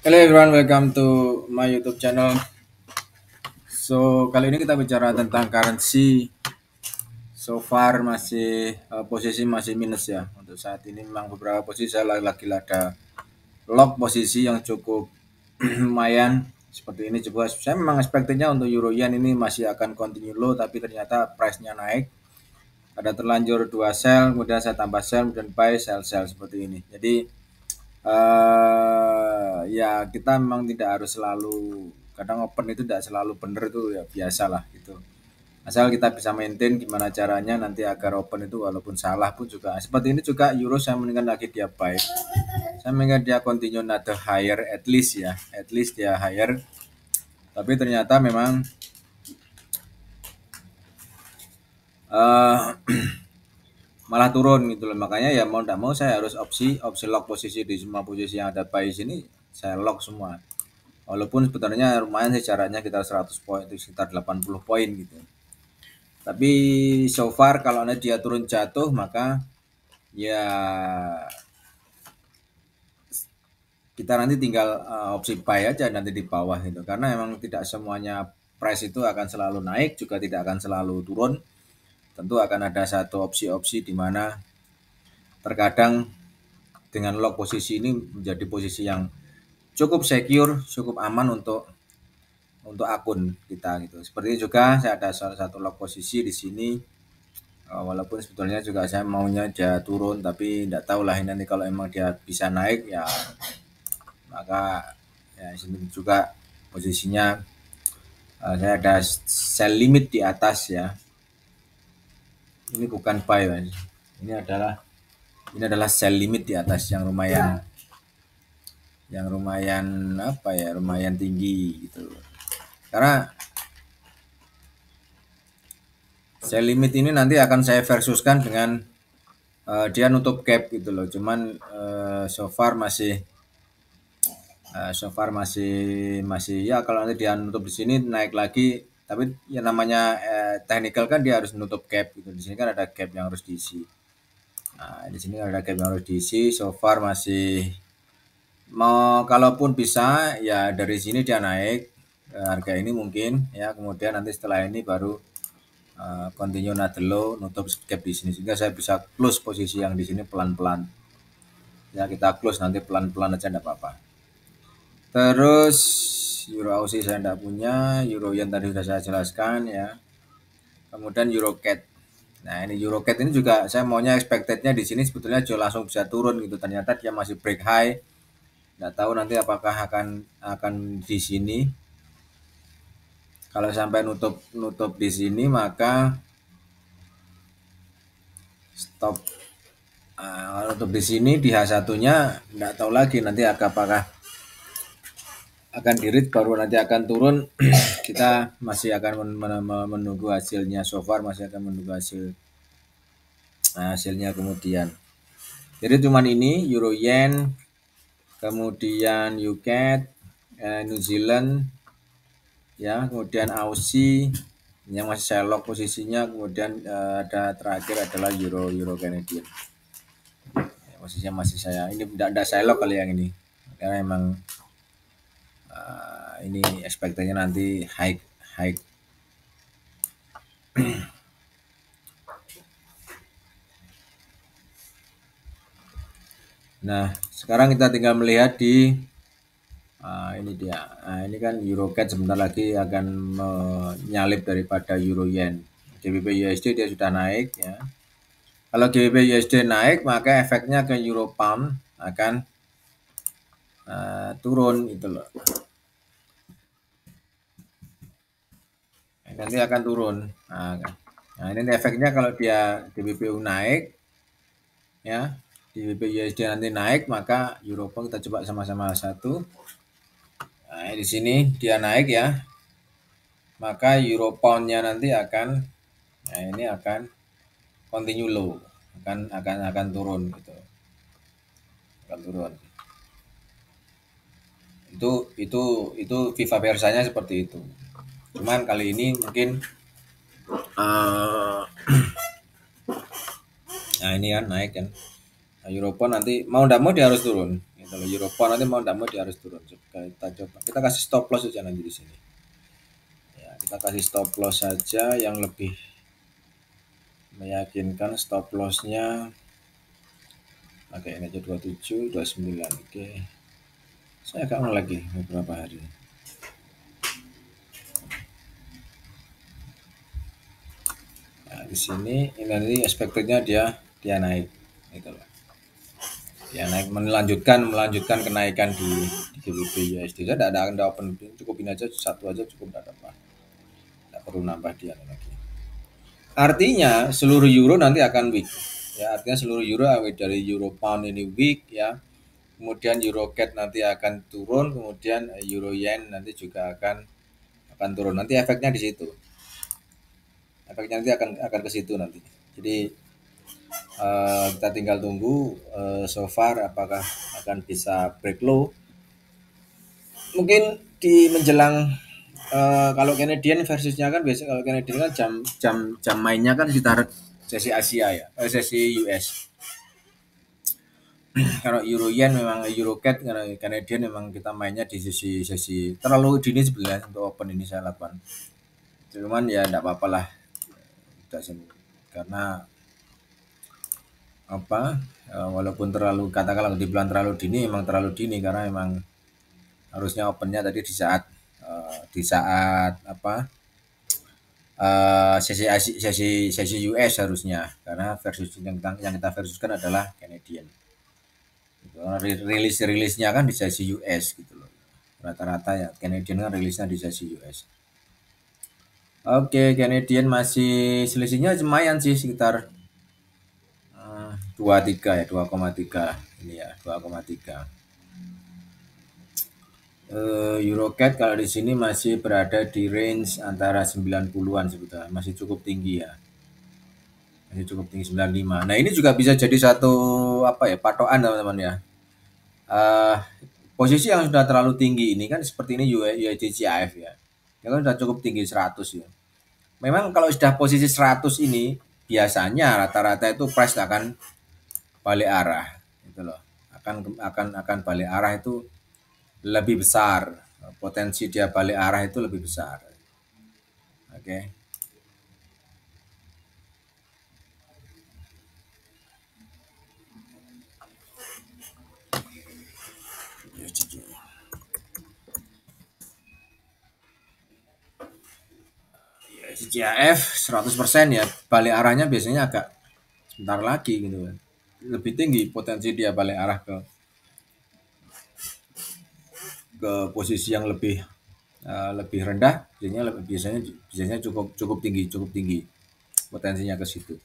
Hello everyone, welcome to my YouTube channel. So kali ini kita bicara tentang currency. So far masih posisi masih minus ya. Untuk saat ini memang beberapa posisi saya lagi ada lock posisi yang cukup lumayan. Seperti ini juga saya memang expectednya untuk euro yen ini masih akan continue low, tapi ternyata price-nya naik. Ada terlanjur 2 sell, kemudian saya tambah sell, kemudian buy, sell seperti ini. Jadi ya kita memang tidak harus selalu, kadang open itu tidak selalu benar, itu ya biasalah gitu. Asal kita bisa maintain gimana caranya nanti agar open itu walaupun salah pun juga seperti ini juga euro saya meningkat lagi dia buy. Saya mengingat dia continue another higher at least ya, at least dia higher. Tapi ternyata memang uh, malah turun gitu loh. Makanya ya mau tidak mau saya harus opsi lock posisi di semua posisi yang ada buy sini, saya lock semua. Walaupun sebenarnya lumayan sih caranya kita 100 poin itu sekitar 80 poin gitu. Tapi so far kalau dia turun jatuh maka ya kita nanti tinggal opsi buy aja nanti di bawah itu. Karena memang tidak semuanya price itu akan selalu naik, juga tidak akan selalu turun. Tentu akan ada satu opsi-opsi di mana terkadang dengan lock posisi ini menjadi posisi yang cukup secure, cukup aman untuk akun kita gitu. Seperti juga saya ada salah satu lock posisi di sini, walaupun sebetulnya juga saya maunya dia turun, tapi tidak tahu lah nanti kalau emang dia bisa naik ya maka ya sini juga posisinya saya ada sell limit di atas ya. Ini bukan buy mas. Ini adalah sell limit di atas yang lumayan apa ya, lumayan tinggi gitu. Karena sell limit ini nanti akan saya versuskan dengan dia nutup gap gitu loh. Cuman so far masih ya, kalau nanti dia nutup di sini naik lagi, tapi ya namanya technical kan dia harus nutup gap gitu. Di sini kan ada gap yang harus diisi. Nah, di sini ada gap yang harus diisi. So far masih mau, kalaupun bisa ya dari sini dia naik harga ini mungkin ya, kemudian nanti setelah ini baru continue another low, nutup gap di sini sehingga saya bisa close posisi yang di sini pelan-pelan. Ya kita close nanti pelan-pelan aja enggak apa-apa. Terus euro Aussie saya enggak punya, euro yen tadi sudah saya jelaskan ya. Kemudian euro CAD. Nah, ini euro CAD ini juga saya maunya expectednya di sini sebetulnya langsung bisa turun gitu. Ternyata dia masih break high. Enggak tahu nanti apakah akan di sini. Kalau sampai nutup di sini maka stop. Kalau nutup di sini di H1-nya enggak tahu lagi nanti apakah akan di-read baru nanti akan turun. Kita masih akan menunggu hasilnya. So far masih akan menunggu hasilnya kemudian. Jadi cuman ini euro yen, kemudian UCAD, New Zealand ya, kemudian Aussie yang masih saya lock posisinya, kemudian ada terakhir adalah euro Canadian. Ya, posisinya masih saya ini tidak saya lock kali yang ini karena memang ini ekspektasinya nanti high. Nah, sekarang kita tinggal melihat di ini dia. Nah, ini kan EuroCAD sebentar lagi akan menyalip daripada euro yen. GBP USD dia sudah naik ya. Kalau GBP USD naik maka efeknya ke euro pound akan turun gitu loh. Nanti akan turun. Nah, ini efeknya kalau dia GBP naik ya, GBP USD nanti naik maka euro pound kita coba sama-sama satu. Nah, di sini dia naik ya. Maka euro pound-nya nanti akan ini akan continue low, akan turun gitu. Akan turun. Itu Viva Versanya seperti itu. Cuman kali ini mungkin nah ini kan naik kan. Nah, Euro pound nanti mau tidak mau dia harus turun. Kalau Euro nanti mau tidak mau dia harus turun. Kita coba, kita kasih stop loss saja nanti di sini. Ya, kita kasih stop loss saja yang lebih meyakinkan. Stop lossnya pakai ini aja 27, 29. Oke, saya agak lagi beberapa hari. Nah, di sini ini nanti expectednya dia naik, gitu loh. Dia naik melanjutkan kenaikan di GBP USD. Saya tidak ada open, cukupin aja satu aja cukup, tidak apa, tidak perlu nambah dia lagi. Artinya seluruh euro nanti akan weak. Ya, artinya seluruh euro dari euro pound ini weak ya. Kemudian euro CAD nanti akan turun, kemudian euro yen nanti juga akan turun. Nanti efeknya di situ. Efeknya nanti akan ke situ nanti. Jadi kita tinggal tunggu so far apakah akan bisa break low. Mungkin di menjelang kalau Canadian versusnya kan biasa, kalau Canadian kan jam mainnya kan sekitar sesi Asia ya, sesi US. Kalau Euro Yen memang Euro CAD, karena Canadian memang kita mainnya di sesi terlalu dini sebenarnya untuk open ini saya lakukan. Cuman ya enggak apa-apa lah. Karena apa? Walaupun terlalu, katakanlah dibilang terlalu dini, memang terlalu dini karena memang harusnya opennya tadi di saat apa? Sesi US harusnya, karena versus yang kita versuskan adalah Canadian. Rilisnya kan di sesi US gitu loh, rata-rata ya Canadian kan rilisnya di sesi US. Oke, Canadian masih selisihnya lumayan sih, sekitar 23 ya, 2,3 ini ya, 2,3. Eurocad kalau di sini masih berada di range antara 90-an sebetulnya, masih cukup tinggi ya. Masih cukup tinggi 95. Nah, ini juga bisa jadi satu apa ya, patokan teman-teman ya. Posisi yang sudah terlalu tinggi ini kan seperti ini USD-CAF ya. Ya kan sudah cukup tinggi 100 ya. Memang kalau sudah posisi 100 ini biasanya rata-rata itu price akan balik arah gitu loh. Akan balik arah itu lebih besar. Potensi dia balik arah itu lebih besar. Oke. CAF 100% ya, balik arahnya biasanya agak sebentar lagi gitu kan. Lebih tinggi potensi dia balik arah ke posisi yang lebih rendah, biasanya cukup tinggi potensinya ke situ.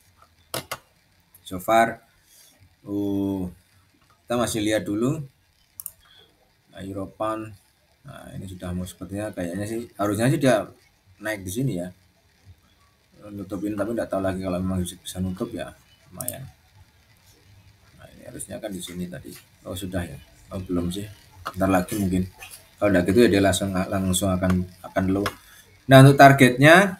So far kita masih lihat dulu Europan. Nah, ini sudah mau sepertinya kayaknya sih harusnya sih dia naik di sini ya, nutupin, tapi tidak tahu lagi kalau memang bisa nutup ya lumayan. Nah, ini harusnya kan di sini tadi. Oh sudah ya, oh belum sih, ntar lagi mungkin. Kalau tidak gitu ya dia langsung akan low. Nah, untuk targetnya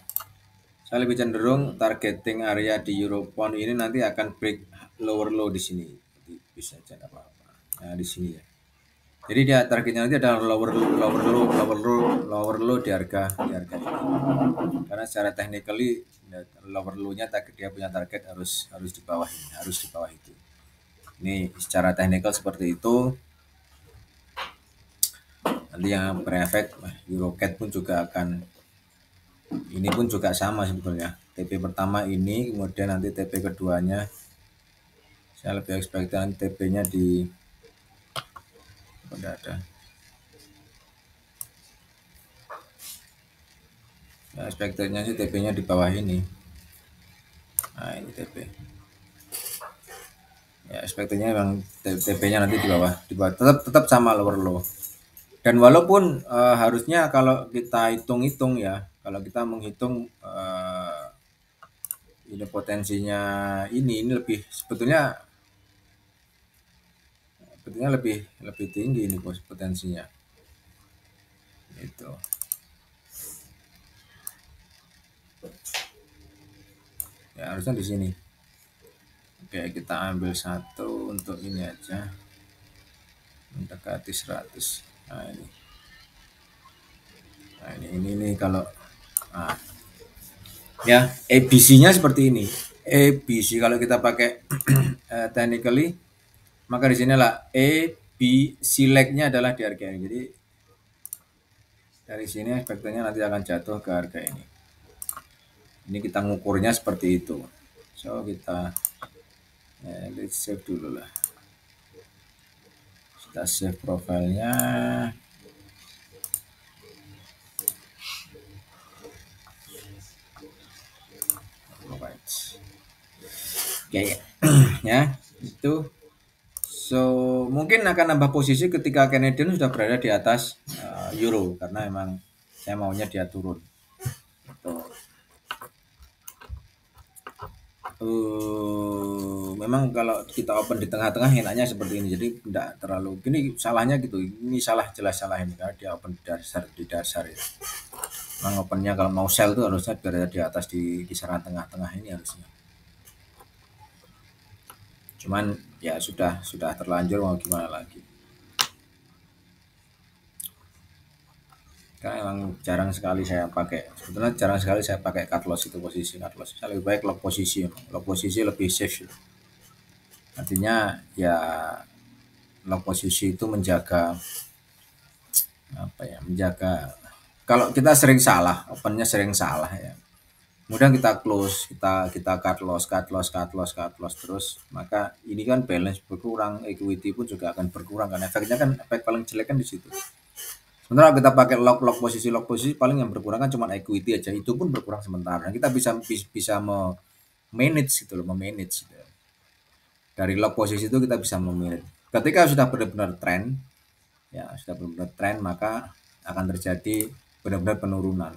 saya lebih cenderung targeting area di Eurobond ini nanti akan break lower low di sini. Jadi bisa jadi apa-apa. Nah, di sini ya. Jadi dia targetnya nanti adalah lower low di harga ini. Karena secara technically lower low-nya dia punya target harus di bawah ini, harus di bawah itu. Ini secara technical seperti itu. Nanti yang berefek Eurocad pun juga akan, ini pun juga sama sebetulnya. TP pertama ini, kemudian nanti TP keduanya saya lebih ekspektasi TP-nya di ada. Ya, ekspektasinya sih TP-nya di bawah ini. Nah, ini TP. Ya, ekspektasinya memang TP-nya nanti di bawah tetap sama lower low. Dan walaupun harusnya kalau kita hitung-hitung ya, kalau kita menghitung ini potensinya ini lebih sebetulnya lebih tinggi ini potensinya. Itu. Ya harusnya di sini. Oke, kita ambil satu untuk ini aja. mendekati 100. Nah ini kalau ya ABC-nya seperti ini. ABC kalau kita pakai technically, maka di sini lah B select-nya adalah di harga ini. Jadi dari sini vektornya nanti akan jatuh ke harga ini. Ini kita ngukurnya seperti itu. So kita let's save dulu lah. Kita save profilnya. Oke, ya itu. So mungkin akan nambah posisi ketika Canadian sudah berada di atas euro karena emang saya maunya dia turun. Memang kalau kita open di tengah-tengah enaknya seperti ini, jadi tidak terlalu gini salahnya gitu. Ini salah, jelas salah ini karena dia open di dasar ya. Memang opennya kalau mau sell tuh harusnya berada di atas di kisaran tengah-tengah ini harusnya. Cuman ya sudah terlanjur, mau gimana lagi. Karena emang jarang sekali saya pakai, sebetulnya jarang sekali saya pakai cut loss, itu posisi cut loss. Saya lebih baik lock posisi lebih safe. Artinya ya lock posisi itu menjaga kalau kita sering salah, opennya sering salah ya. Kemudian kita close, kita cut loss terus, maka ini kan balance berkurang, equity pun juga akan berkurang kan. Efeknya kan, efek paling jelek kan di situ. Sementara kita pakai lock posisi paling yang berkurang kan cuma equity aja, itu pun berkurang sementara. Kita bisa manage gitu loh, memanage gitu. Dari lock posisi itu kita bisa memanage. Ketika sudah benar-benar trend, maka akan terjadi benar-benar penurunan.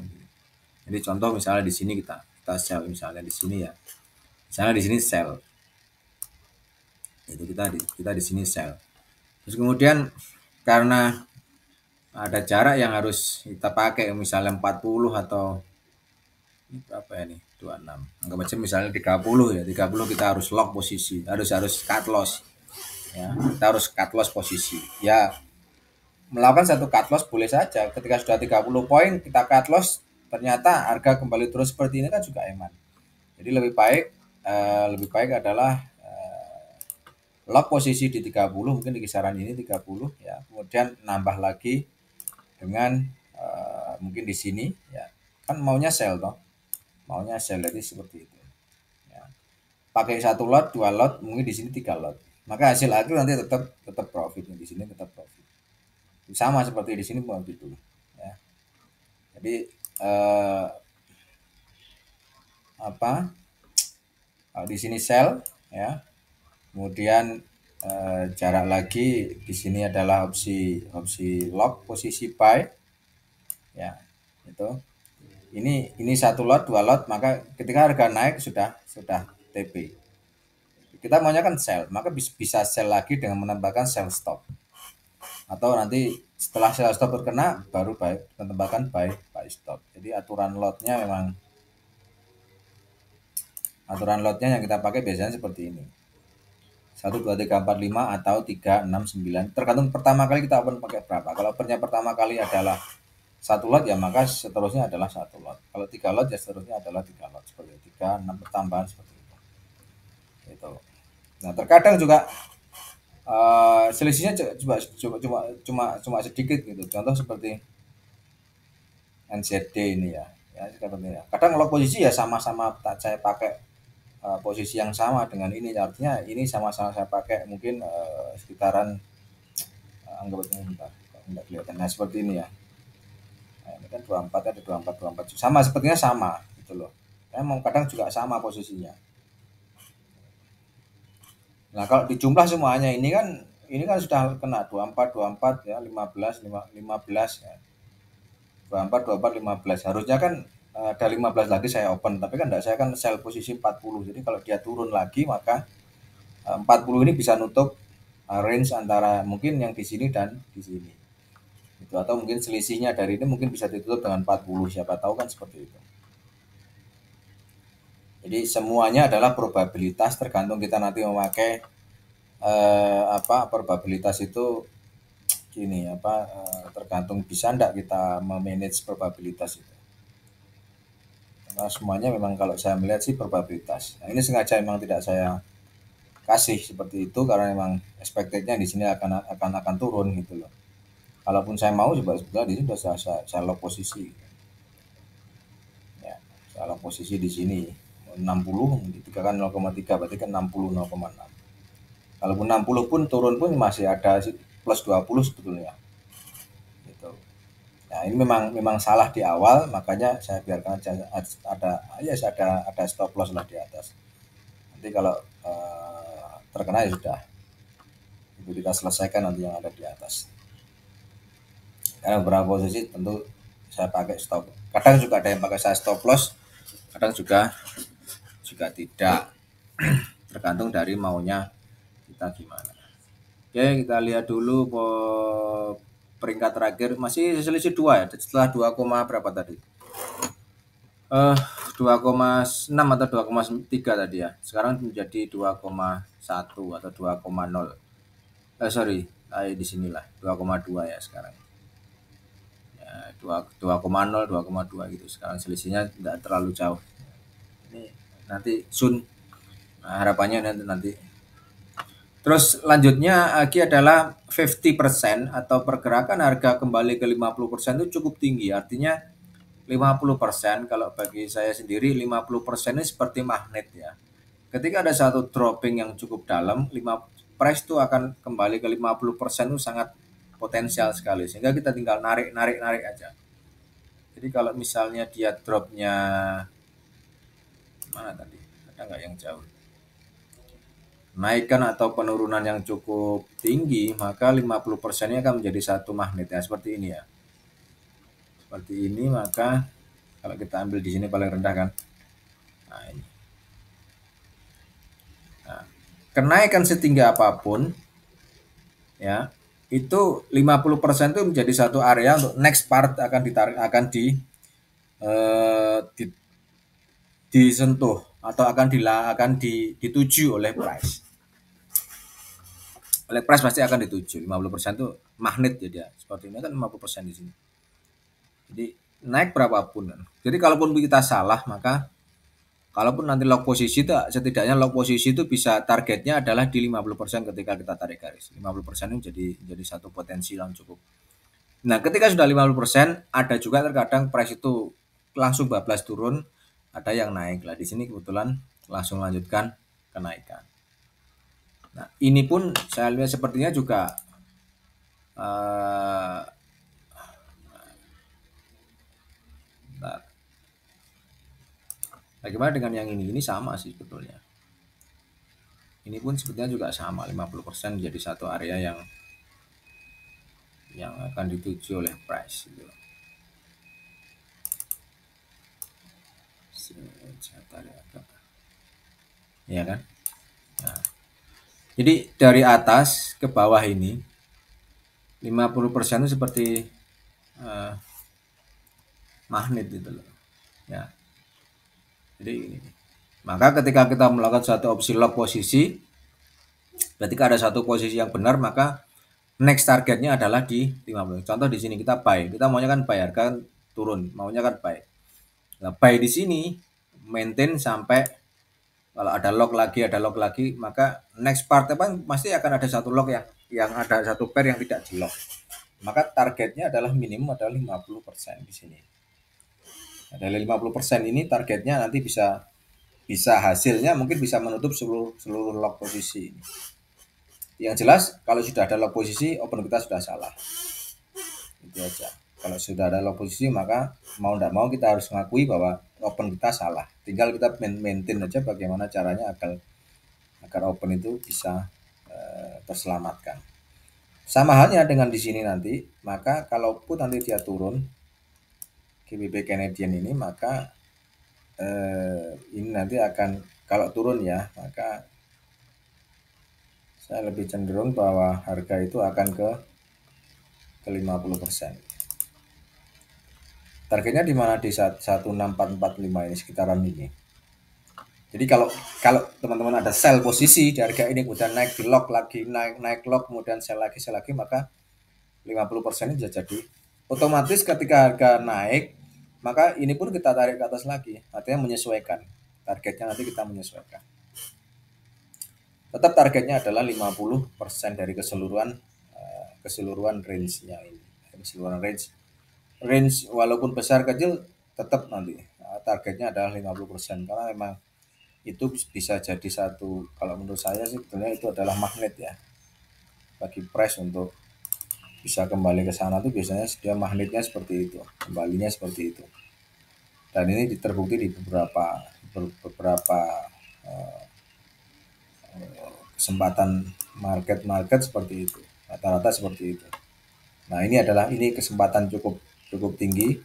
Jadi contoh misalnya di sini kita sell, misalnya di sini ya. Misalnya di sini sell. Itu kita di sini sell. Terus kemudian karena ada jarak yang harus kita pakai, misalnya 40 atau berapa ya nih? 26. Anggap aja misalnya 30 ya. 30 kita harus lock posisi, harus cut loss. Ya, kita harus cut loss posisi. Ya, melakukan satu cut loss boleh saja. Ketika sudah 30 poin kita cut loss, ternyata harga kembali terus seperti ini kan juga aman. Jadi lebih baik adalah lock posisi di 30, mungkin di kisaran ini 30 ya. Kemudian nambah lagi dengan mungkin di sini ya. Kan maunya sell toh. Maunya sell, jadi seperti itu. Ya. Pakai 1 lot, 2 lot, mungkin di sini 3 lot. Maka hasil akhir nanti tetap profit, di sini tetap profit. Sama seperti di sini pun gitu ya. Jadi di sini sell ya, kemudian jarak lagi di sini adalah opsi lock posisi buy ya. Itu ini 1 lot 2 lot, maka ketika harga naik sudah TP, kita maunya kan sell, maka bisa sell lagi dengan menambahkan sell stop, atau nanti setelah sell stop terkena baru menambahkan buy stop. Jadi aturan lotnya yang kita pakai biasanya seperti ini, 1, 2, 3, 4, 5 atau 3, 6, 9, tergantung pertama kali kita open pakai berapa. Kalau opennya pertama kali adalah 1 lot ya, maka seterusnya adalah 1 lot. Kalau 3 lot ya seterusnya adalah 3 lot, seperti 3, 6 pertambahan seperti itu. Gitu. Nah, terkadang juga selisihnya cuma sedikit gitu. Contoh seperti NZD ini ya. Kadang lock posisi ya sama-sama saya pakai posisi yang sama dengan ini, artinya ini sama-sama saya pakai mungkin sekitaran anggap aja enggak kelihatan. Nah, seperti ini ya. Nah, ini kan 24 ada 24 sama, sepertinya sama gitu loh. Memang kadang juga sama posisinya. Nah, kalau dijumlah semuanya ini kan sudah kena 24 ya, 15 ya. 24 15. Harusnya kan ada 15 lagi saya open, tapi kan enggak, saya kan sell posisi 40. Jadi kalau dia turun lagi maka 40 ini bisa nutup range antara mungkin yang di sini dan di sini. Itu, atau mungkin selisihnya dari ini mungkin bisa ditutup dengan 40, siapa tahu kan seperti itu. Jadi semuanya adalah probabilitas, tergantung kita nanti memakai probabilitas itu ini apa tergantung bisa enggak kita memanage probabilitas itu. Karena semuanya memang kalau saya melihat sih probabilitas. Nah, ini sengaja memang tidak saya kasih seperti itu karena memang expected-nya di sini akan turun gitu loh. Kalaupun saya mau sebetulnya di sini sudah saya lock posisi. Ya, saya lock posisi di sini 60 dikatakan 0,3 berarti kan 60 0,6. Kalaupun 60 pun turun pun masih ada plus 20 sebetulnya. Gitu. Nah, ini memang salah di awal, makanya saya biarkan aja ada stop loss lah di atas. Nanti kalau terkena ya sudah. Itu kita selesaikan nanti yang ada di atas. Karena beberapa posisi tentu saya pakai stop. Kadang juga ada yang pakai saya stop loss, kadang juga tidak. Tergantung dari maunya kita gimana. Oke, kita lihat dulu peringkat terakhir masih selisih 2 ya. Setelah 2, berapa tadi? 2,6 atau 2,3 tadi ya. Sekarang menjadi 2,1 atau 2,0. Sorry, di sinilah 2,2 ya sekarang. Ya, 2,0, 2,2 gitu. Sekarang selisihnya tidak terlalu jauh. Ini nanti soon. Nah, harapannya nanti. Terus lanjutnya lagi adalah 50% atau pergerakan harga kembali ke 50% itu cukup tinggi. Artinya 50% kalau bagi saya sendiri 50% ini seperti magnet ya. Ketika ada satu dropping yang cukup dalam, price itu akan kembali ke 50% itu sangat potensial sekali. Sehingga kita tinggal narik aja. Jadi kalau misalnya dia dropnya mana tadi? Ada nggak yang jauh? Naikkan atau penurunan yang cukup tinggi, maka 50%-nya akan menjadi satu magnet ya, seperti ini ya. Seperti ini, maka kalau kita ambil di sini paling rendah kan. Nah, ini. Nah, kenaikan setinggi apapun ya, itu 50% itu menjadi satu area untuk next part akan disentuh atau akan dituju oleh price. Oleh price pasti akan dituju. 50% itu magnet ya dia. Seperti ini kan 50% di sini. Jadi naik berapapun. Jadi kalaupun kita salah, maka kalaupun nanti lock posisi itu setidaknya lock posisi itu bisa targetnya adalah di 50% ketika kita tarik garis. 50% ini jadi satu potensi yang cukup. Nah, ketika sudah 50%, ada juga terkadang price itu langsung bablas turun, ada yang naik lah. Di sini kebetulan langsung lanjutkan kenaikan. Nah, ini pun saya lihat sepertinya juga bagaimana dengan yang ini? Ini sama sih sebetulnya. Ini pun sebetulnya juga sama, 50% jadi satu area yang akan dituju oleh price gitu. Ya kan? Nah, jadi dari atas ke bawah ini 50% itu seperti magnet gitu loh. Ya. Jadi ini. Maka ketika kita melakukan satu opsi lock posisi, ketika ada satu posisi yang benar, maka next targetnya adalah di 50. Contoh di sini kita buy, kita maunya kan buy, harga kan turun, maunya kan buy. Nah, buy di sini maintain sampai kalau ada lock lagi, maka next part apa pasti akan ada satu lock yang ada satu pair yang tidak di lock. Maka targetnya adalah minimum adalah 50% di sini. Nah, dari 50% ini targetnya nanti bisa hasilnya mungkin bisa menutup seluruh lock posisi ini. Yang jelas kalau sudah ada lock posisi, open kita sudah salah. Itu aja. Kalau sudah ada lock posisi, maka mau tidak mau kita harus mengakui bahwa open kita salah. Tinggal kita maintain aja bagaimana caranya agar open itu bisa terselamatkan. Sama halnya dengan di sini nanti, maka kalaupun nanti dia turun GBP Canadian ini, maka ini nanti akan kalau turun ya, maka saya lebih cenderung bahwa harga itu akan ke 50%. Targetnya di mana di 16445 ini sekitaran ini. Jadi kalau teman-teman ada sell posisi di harga ini kemudian naik di lock lagi, naik lock kemudian sell lagi, maka 50% bisa jadi otomatis ketika harga naik, maka ini pun kita tarik ke atas lagi, artinya menyesuaikan. Targetnya nanti kita menyesuaikan. Tetap targetnya adalah 50% dari keseluruhan range-nya ini. Keseluruhan range walaupun besar kecil tetap nanti targetnya adalah 50% karena memang itu bisa jadi satu, kalau menurut saya sih sebetulnya itu adalah magnet ya bagi price untuk bisa kembali ke sana tuh biasanya dia magnetnya seperti itu, kembalinya seperti itu. Dan ini terbukti di beberapa uh, kesempatan market seperti itu, rata-rata seperti itu. Nah ini kesempatan cukup cukup tinggi.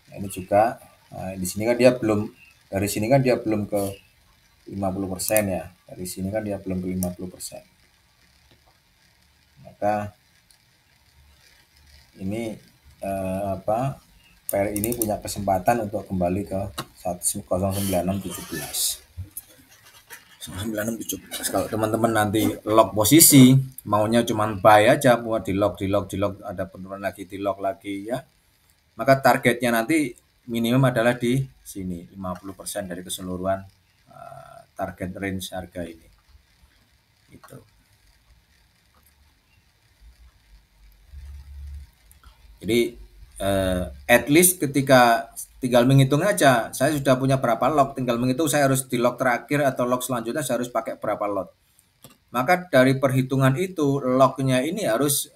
Nah, ini juga di sini kan dia belum, dari sini kan dia belum ke 50% ya, dari sini kan dia belum ke 50%. Maka ini PR ini punya kesempatan untuk kembali ke 09617. 09617. Kalau teman-teman nanti lock posisi, maunya cuma buy aja, buat di lock ada penurunan lagi, di lock lagi ya. Maka targetnya nanti minimum adalah di sini 50% dari keseluruhan target range harga ini. Itu. Jadi at least ketika tinggal menghitung aja, saya sudah punya berapa lot, tinggal menghitung saya harus di lot terakhir atau lot selanjutnya saya harus pakai berapa lot. Maka dari perhitungan itu locknya ini harus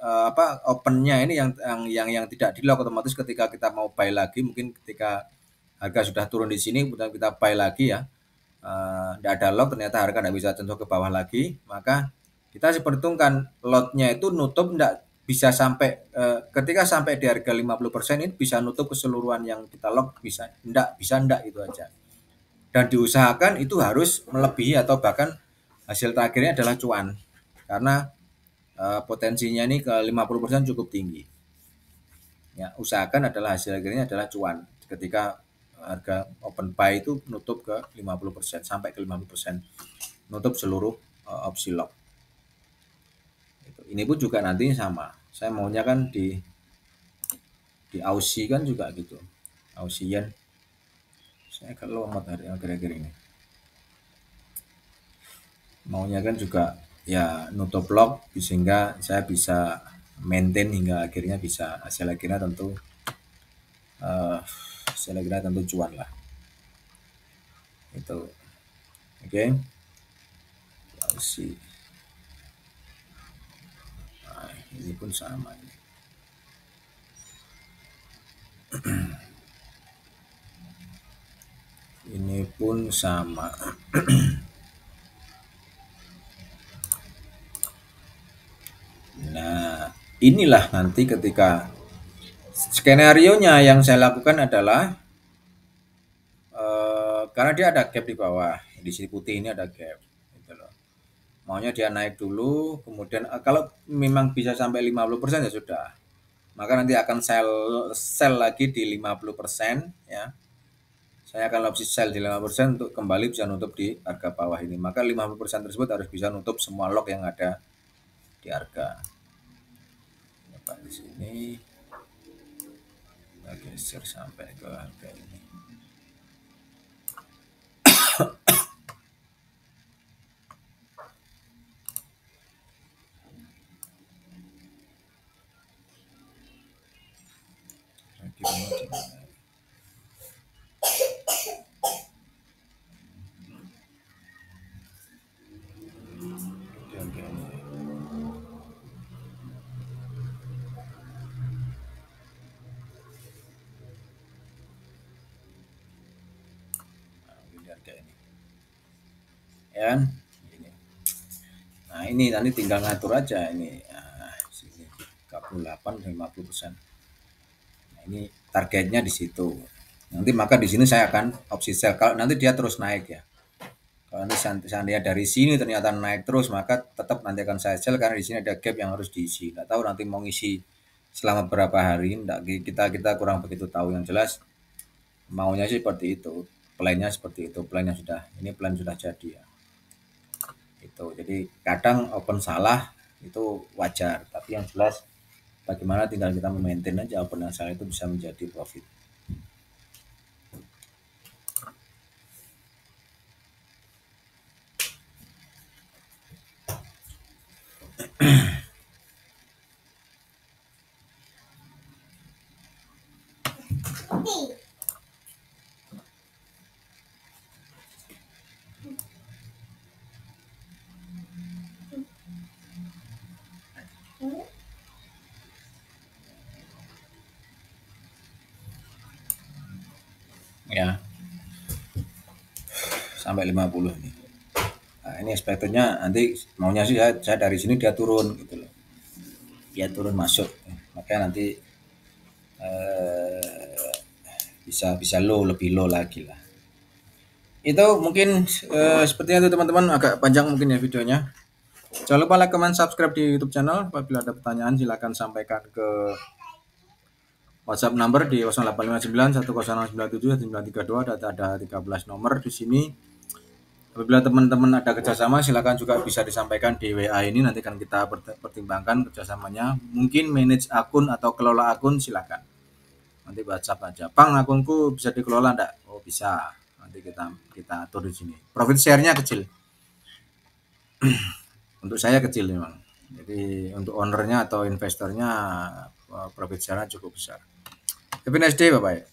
opennya ini yang tidak di lock, otomatis ketika kita mau buy lagi, mungkin ketika harga sudah turun di sini kemudian kita buy lagi ya, tidak ada lock, ternyata harga tidak bisa contoh ke bawah lagi, maka kita harus perhitungkan lotnya itu nutup tidak bisa sampai ketika sampai di harga 50% ini bisa nutup keseluruhan yang kita lock, bisa enggak itu aja. Dan diusahakan itu harus melebihi atau bahkan hasil terakhirnya adalah cuan. Karena potensinya ini ke 50% cukup tinggi. Ya, usahakan adalah hasil akhirnya adalah cuan. Ketika harga open buy itu nutup ke 50% sampai ke 50%. Nutup seluruh opsi lock. Ini pun juga nanti sama. Saya maunya kan di Aussie kan juga gitu. Aussian. Saya kalau amat hari akhir-akhir ini. Maunya kan juga ya nutup lock sehingga saya bisa maintain hingga akhirnya bisa hasil akhirnya tentu cuan lah. Itu. Oke. Okay. Aussie. Nah, ini pun sama ini. Ini pun sama. Nah, inilah nanti ketika skenario-nya yang saya lakukan adalah karena dia ada gap di bawah, di sini putih ini ada gap, gitu loh. Maunya dia naik dulu, kemudian kalau memang bisa sampai 50% ya sudah. Maka nanti akan sell lagi di 50% ya. Saya akan opsi sell di 50% untuk kembali bisa nutup di harga bawah ini. Maka 50% tersebut harus bisa nutup semua lock yang ada di harga. Dapat di sini. Kita geser sampai ke harga ini. Ya, nah ini nanti tinggal ngatur aja ini. Nah, sini 38 50%. Nah, ini targetnya di situ. Nanti maka di sini saya akan opsi sell kalau nanti dia terus naik ya. Kalau nanti seandainya dari sini ternyata naik terus, maka tetap nanti akan saya sell karena di sini ada gap yang harus diisi. Nggak tahu nanti mau ngisi selama berapa hari, kita kurang begitu tahu. Yang jelas maunya sih seperti itu, plannya seperti itu, plannya sudah, ini plan sudah jadi ya. Itu jadi kadang open salah itu wajar, tapi yang jelas Bagaimana tinggal kita memaintain aja operasional itu bisa menjadi profit. Ya, sampai 50 nih. Nah, ini expectednya nanti maunya sih saya dari sini dia turun gitu loh. Dia turun masuk. Makanya nanti bisa bisa low, lebih low lagi lah. Itu mungkin sepertinya itu teman-teman, agak panjang mungkin ya videonya. Jangan lupa like, comment, subscribe di YouTube channel. Apabila ada pertanyaan silakan sampaikan ke WhatsApp number di 0859 1097 932. Ada 13 nomor di sini. Apabila teman-teman ada kerjasama silakan juga bisa disampaikan di WA ini, nanti kan kita pertimbangkan kerjasamanya. Mungkin manage akun atau kelola akun silakan. Nanti WhatsApp aja. Bang, akunku bisa dikelola enggak? Oh, bisa. Nanti kita atur di sini. Profit share-nya kecil. Untuk saya kecil memang. Jadi untuk ownernya atau investornya profit share-nya cukup besar. Have a nice day, Bapak.